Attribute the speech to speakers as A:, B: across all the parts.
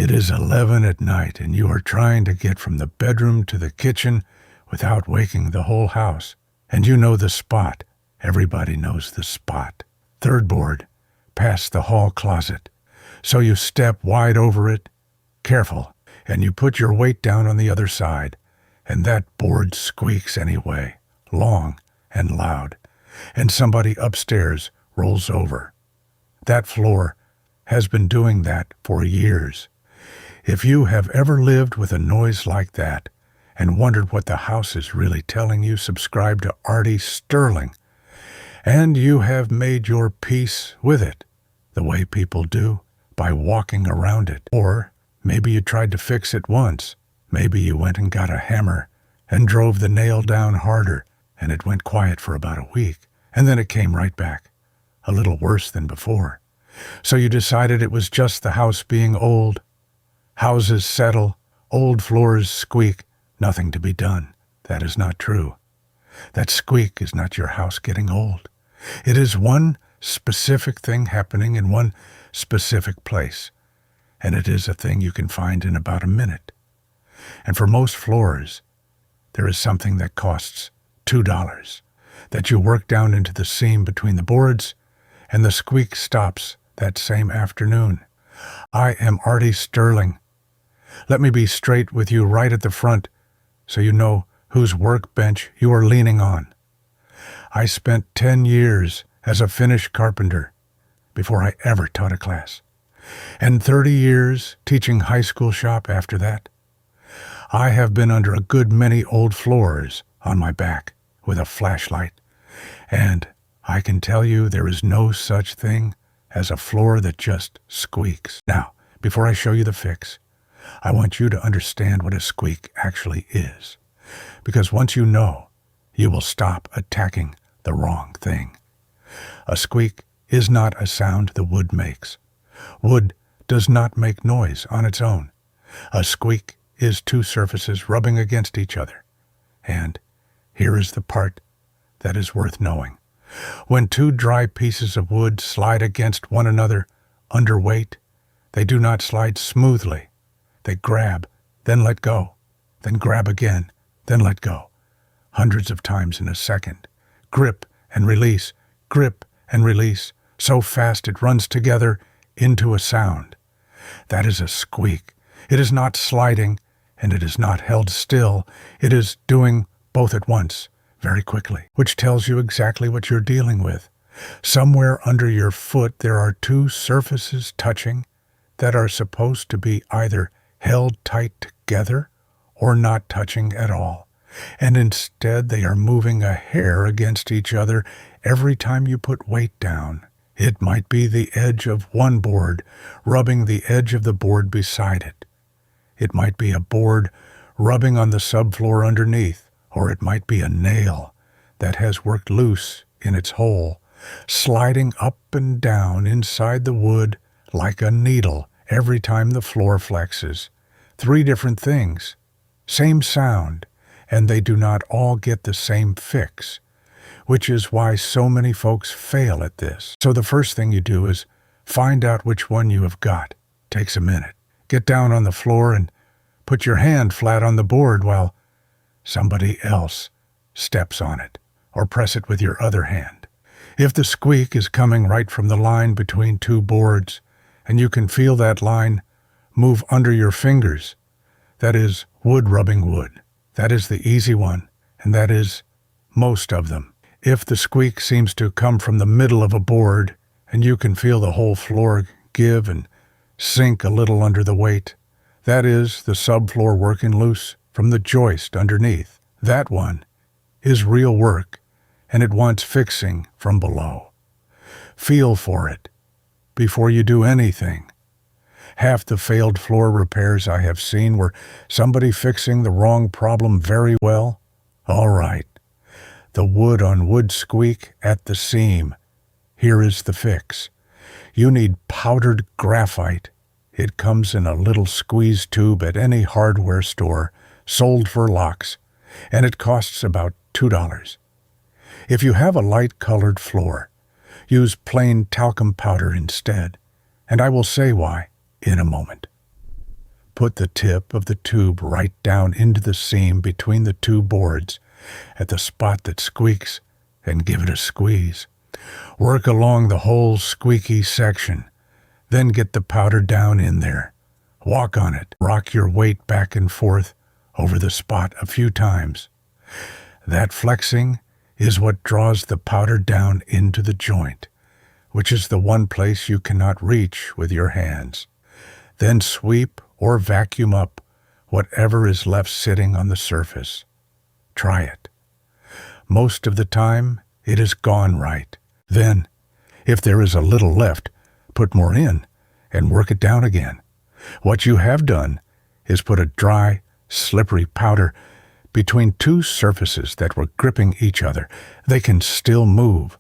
A: It is 11 at night, and you are trying to get from the bedroom to the kitchen without waking the whole house. And you know the spot. Everybody knows the spot. Third board, past the hall closet. So you step wide over it, careful, and you put your weight down on the other side. And that board squeaks anyway, long and loud. And somebody upstairs rolls over. That floor has been doing that for years. If you have ever lived with a noise like that and wondered what the house is really telling you, subscribe to Artie Sterling. And you have made your peace with it, the way people do, by walking around it. Or maybe you tried to fix it once. Maybe you went and got a hammer and drove the nail down harder, and it went quiet for about a week, and then it came right back, a little worse than before. So you decided it was just the house being old. Houses settle, old floors squeak, nothing to be done. That is not true. That squeak is not your house getting old. It is one specific thing happening in one specific place, and it is a thing you can find in about a minute. And for most floors, there is something that costs $2, that you work down into the seam between the boards, and the squeak stops that same afternoon. I am Artie Sterling. Let me be straight with you right at the front, so you know whose workbench you are leaning on. I spent 10 years as a finished carpenter before I ever taught a class, and 30 years teaching high school shop after that. I have been under a good many old floors on my back with a flashlight, and I can tell you there is no such thing as a floor that just squeaks. Now, before I show you the fix, I want you to understand what a squeak actually is, because once you know, you will stop attacking the wrong thing. A squeak is not a sound the wood makes. Wood does not make noise on its own. A squeak is two surfaces rubbing against each other. And here is the part that is worth knowing. When two dry pieces of wood slide against one another under weight, they do not slide smoothly. They grab, then let go, then grab again, then let go, hundreds of times in a second. Grip and release, grip and release, so fast it runs together into a sound. That is a squeak. It is not sliding, and it is not held still. It is doing both at once, very quickly, which tells you exactly what you're dealing with. Somewhere under your foot there are two surfaces touching that are supposed to be either held tight together or not touching at all. And instead they are moving a hair against each other every time you put weight down. It might be the edge of one board rubbing the edge of the board beside it. It might be a board rubbing on the subfloor underneath, or it might be a nail that has worked loose in its hole, sliding up and down inside the wood like a needle every time the floor flexes. 3 different things, same sound, and they do not all get the same fix, which is why so many folks fail at this. So the first thing you do is find out which one you have got. Takes a minute. Get down on the floor and put your hand flat on the board while somebody else steps on it, or press it with your other hand. If the squeak is coming right from the line between 2 boards, and you can feel that line move under your fingers, that is wood rubbing wood. That is the easy one, and that is most of them. If the squeak seems to come from the middle of a board, and you can feel the whole floor give and sink a little under the weight, that is the subfloor working loose from the joist underneath. That one is real work, and it wants fixing from below. Feel for it before you do anything. Half the failed floor repairs I have seen were somebody fixing the wrong problem very well. All right, the wood on wood squeak at the seam. Here is the fix. You need powdered graphite. It comes in a little squeeze tube at any hardware store, sold for locks, and it costs about $2. If you have a light-colored floor, use plain talcum powder instead, and I will say why in a moment. Put the tip of the tube right down into the seam between the two boards at the spot that squeaks and give it a squeeze. Work along the whole squeaky section. Then get the powder down in there. Walk on it. Rock your weight back and forth over the spot a few times. That flexing is what draws the powder down into the joint, which is the one place you cannot reach with your hands. Then sweep or vacuum up whatever is left sitting on the surface. Try it. Most of the time, it is gone right. Then, if there is a little left, put more in and work it down again. What you have done is put a dry, slippery powder between two surfaces that were gripping each other. They can still move,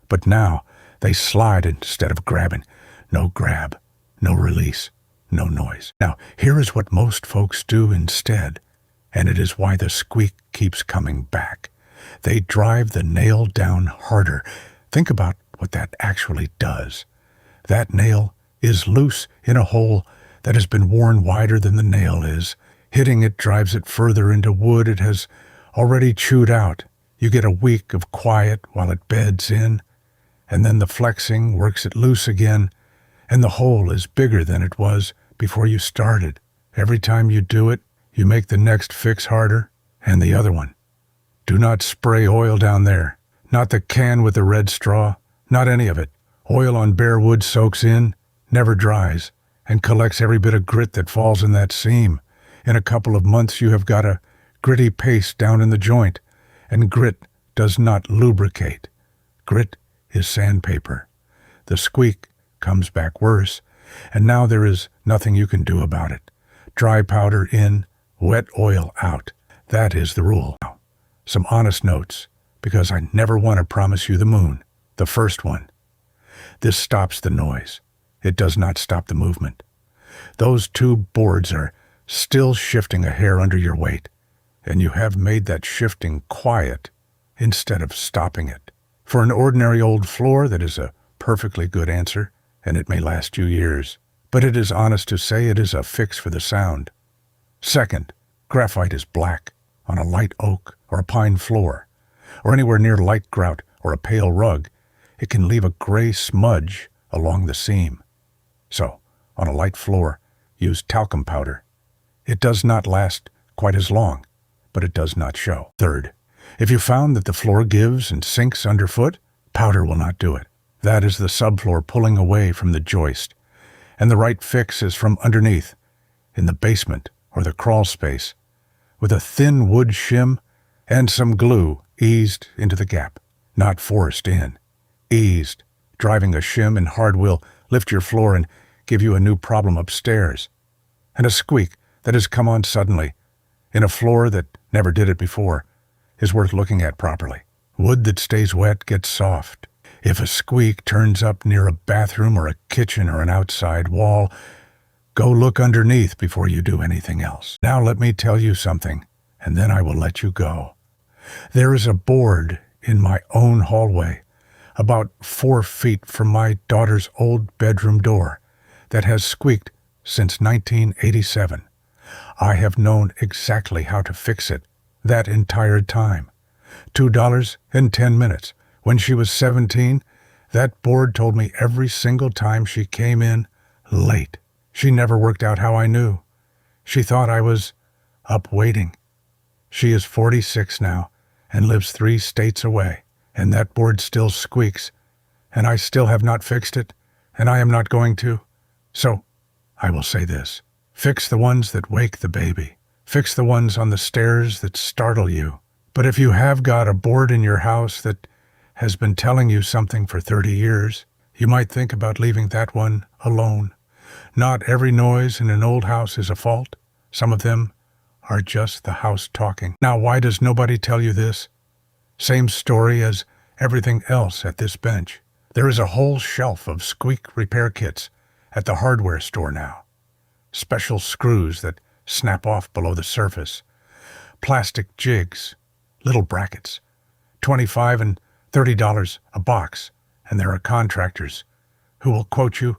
A: but now they slide instead of grabbing. No grab, no release, no noise. Now, here is what most folks do instead, and it is why the squeak keeps coming back. They drive the nail down harder. Think about what that actually does. That nail is loose in a hole that has been worn wider than the nail is. Hitting it drives it further into wood it has already chewed out. You get a week of quiet while it beds in, and then the flexing works it loose again, and the hole is bigger than it was before you started. Every time you do it, you make the next fix harder, and the other one. Do not spray oil down there. Not the can with the red straw, not any of it. Oil on bare wood soaks in, never dries, and collects every bit of grit that falls in that seam. In a couple of months you have got a gritty paste down in the joint, and grit does not lubricate. Grit is sandpaper. The squeak comes back worse, and now there is nothing you can do about it. Dry powder in, wet oil out. That is the rule. Now, some honest notes, because I never want to promise you the moon. The first one. This stops the noise. It does not stop the movement. Those two boards are still shifting a hair under your weight, and you have made that shifting quiet instead of stopping it. For an ordinary old floor, that is a perfectly good answer, and it may last you years. But it is honest to say it is a fix for the sound. Second, graphite is black on a light oak or a pine floor, or anywhere near light grout or a pale rug. It can leave a gray smudge along the seam. So, on a light floor, use talcum powder. It does not last quite as long, but it does not show. Third, if you found that the floor gives and sinks underfoot, powder will not do it. That is the subfloor pulling away from the joist, and the right fix is from underneath, in the basement or the crawl space, with a thin wood shim and some glue eased into the gap, not forced in. Eased, driving a shim and hard will lift your floor and give you a new problem upstairs. And a squeak that has come on suddenly, in a floor that never did it before, is worth looking at properly. Wood that stays wet gets soft. If a squeak turns up near a bathroom or a kitchen or an outside wall, go look underneath before you do anything else. Now let me tell you something, and then I will let you go. There is a board in my own hallway, about 4 feet from my daughter's old bedroom door, that has squeaked since 1987. I have known exactly how to fix it that entire time. $2.10. When she was 17, that board told me every single time she came in late. She never worked out how I knew. She thought I was up waiting. She is 46 now and lives 3 states away, and that board still squeaks, and I still have not fixed it, and I am not going to. So, I will say this. Fix the ones that wake the baby. Fix the ones on the stairs that startle you. But if you have got a board in your house that has been telling you something for 30 years, you might think about leaving that one alone. Not every noise in an old house is a fault. Some of them are just the house talking. Now, why does nobody tell you this? Same story as everything else at this bench. There is a whole shelf of squeak repair kits at the hardware store now. Special screws that snap off below the surface. Plastic jigs, little brackets, $25 and $30 a box, and there are contractors who will quote you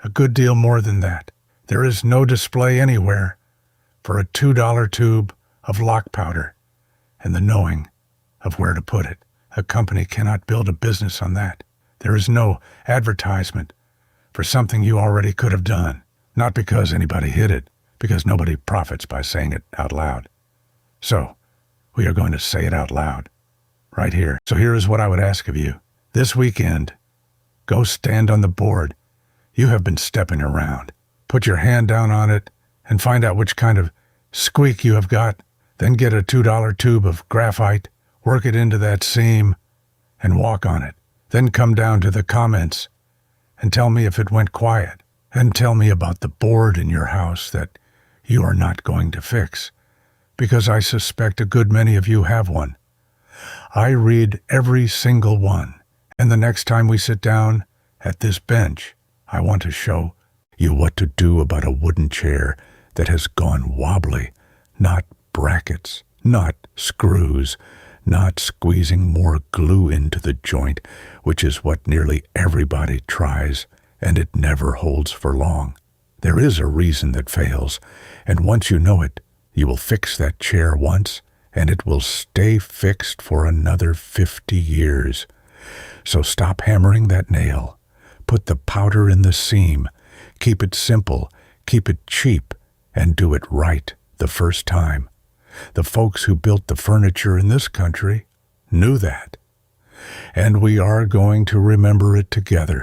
A: a good deal more than that. There is no display anywhere for a $2 tube of lock powder and the knowing of where to put it. A company cannot build a business on that. There is no advertisement for something you already could have done, not because anybody hid it, because nobody profits by saying it out loud. So, we are going to say it out loud, right here. So here is what I would ask of you. This weekend, go stand on the board you have been stepping around. Put your hand down on it and find out which kind of squeak you have got. Then get a $2 tube of graphite, work it into that seam, and walk on it. Then come down to the comments and tell me if it went quiet. And tell me about the board in your house that you are not going to fix, because I suspect a good many of you have one. I read every single one, and the next time we sit down at this bench, I want to show you what to do about a wooden chair that has gone wobbly, not brackets, not screws, not squeezing more glue into the joint, which is what nearly everybody tries, and it never holds for long. There is a reason that fails, and once you know it, you will fix that chair once, and it will stay fixed for another 50 years. So stop hammering that nail. Put the powder in the seam. Keep it simple, keep it cheap, and do it right the first time. The folks who built the furniture in this country knew that. And we are going to remember it together.